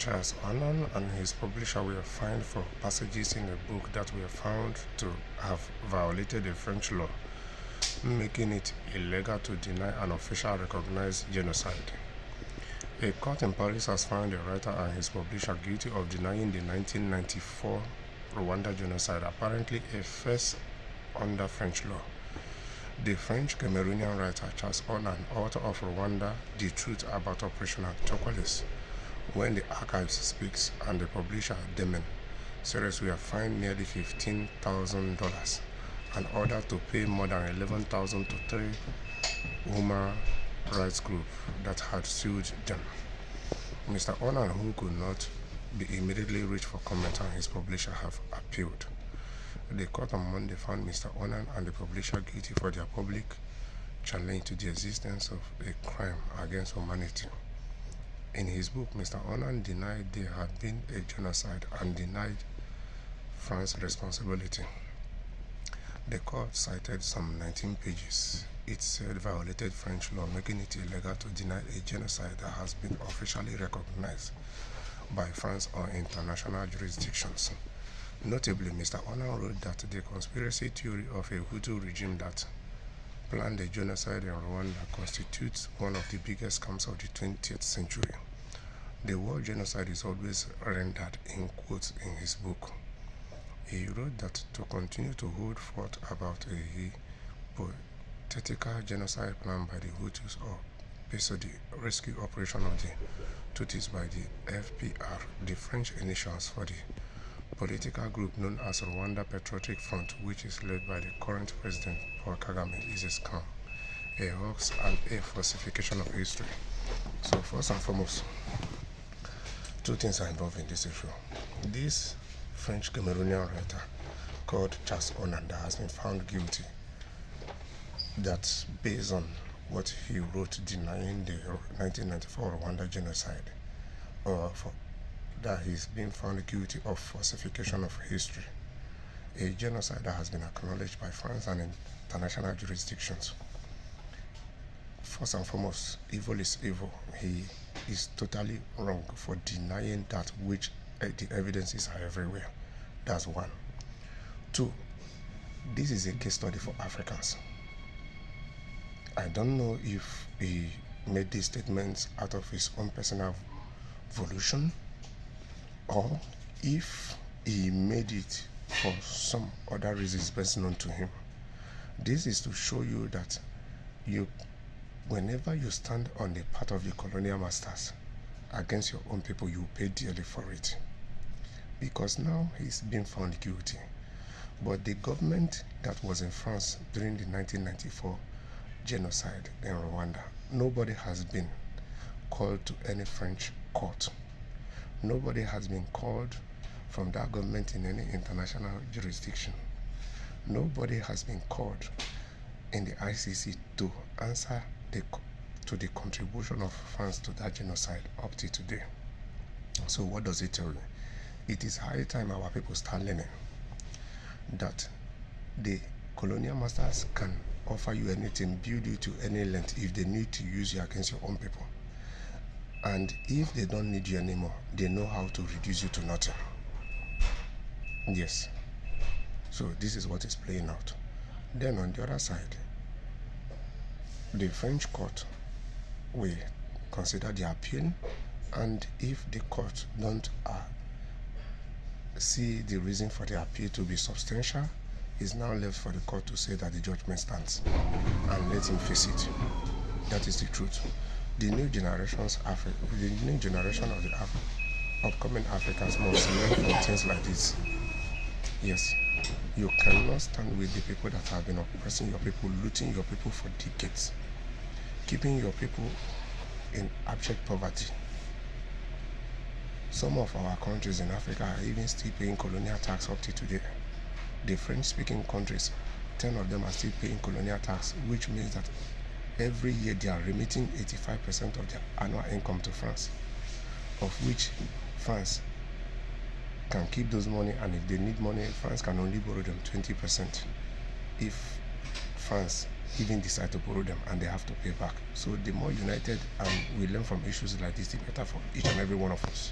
Charles Annan and his publisher were fined for passages in a book that were found to have violated the French law, making it illegal to deny an officially recognized genocide. A court in Paris has found the writer and his publisher guilty of denying the 1994 Rwanda Genocide, apparently a first under French law. The French-Cameroonian writer Charles Annan, author of Rwanda, The Truth About Operation Chocolate, When the Archives Speaks, and the publisher Demen Series were fined nearly $15,000 and ordered to pay more than $11,000 to three human rights groups that had sued them. Mr. Annan, who could not be immediately reached for comment, and his publisher have appealed. The court on Monday found Mr. Annan and the publisher guilty for their public challenge to the existence of a crime against humanity. In his book, Mr. Annan denied there had been a genocide and denied France's responsibility. The court cited some 19 pages. It said violated French law, making it illegal to deny a genocide that has been officially recognized by France or international jurisdictions. Notably, Mr. Annan wrote that the conspiracy theory of a Hutu regime that planned a genocide in Rwanda constitutes one of the biggest scams of the 20th century. The word genocide is always rendered in quotes in his book. He wrote that to continue to hold forth about a hypothetical genocide planned by the Hutus or PSOD rescue operation of the Tutsis by the FPR, the French initials for the political group known as Rwanda Patriotic Front, which is led by the current president Paul Kagame, is a scam, a hoax, and a falsification of history. So first and foremost, two things are involved in this issue. This French-Cameroonian writer called Charles Annan that has been found guilty, that based on what he wrote denying the 1994 Rwanda genocide, or that he's been found guilty of falsification of history, a genocide that has been acknowledged by France and international jurisdictions. First and foremost, evil is evil. He is totally wrong for denying that which the evidences are everywhere. That's one. Two, this is a case study for Africans. I don't know if he made these statements out of his own personal volition, or if he made it for some other reasons best known to him. This is to show you that whenever you stand on the part of the colonial masters against your own people, you pay dearly for it. Because now he's been found guilty. But the government that was in France during the 1994 genocide in Rwanda, nobody has been called to any French court. Nobody has been called from that government in any international jurisdiction. Nobody has been called in the ICC to answer to the contribution of France to that genocide up to today. So what does it tell you? It is high time our people start learning that the colonial masters can offer you anything, build you to any length if they need to use you against your own people. And if they don't need you anymore, they know how to reduce you to nothing. Yes. So this is what is playing out. Then on the other side, the French court will consider the appeal, and if the court don't see the reason for the appeal to be substantial, it's now left for the court to say that the judgment stands and let him face it. That is the truth. The new generation of the upcoming Africans must learn from things like this. Yes, you cannot stand with the people that have been oppressing your people, looting your people for decades, keeping your people in abject poverty. Some of our countries in Africa are even still paying colonial tax up to today. The French-speaking countries, 10 of them are still paying colonial tax, which means that every year they are remitting 85% of their annual income to France, of which France can keep those money, and if they need money, France can only borrow them 20% if France even decide to borrow them and they have to pay back. So the more united and we learn from issues like this, the better for each and every one of us.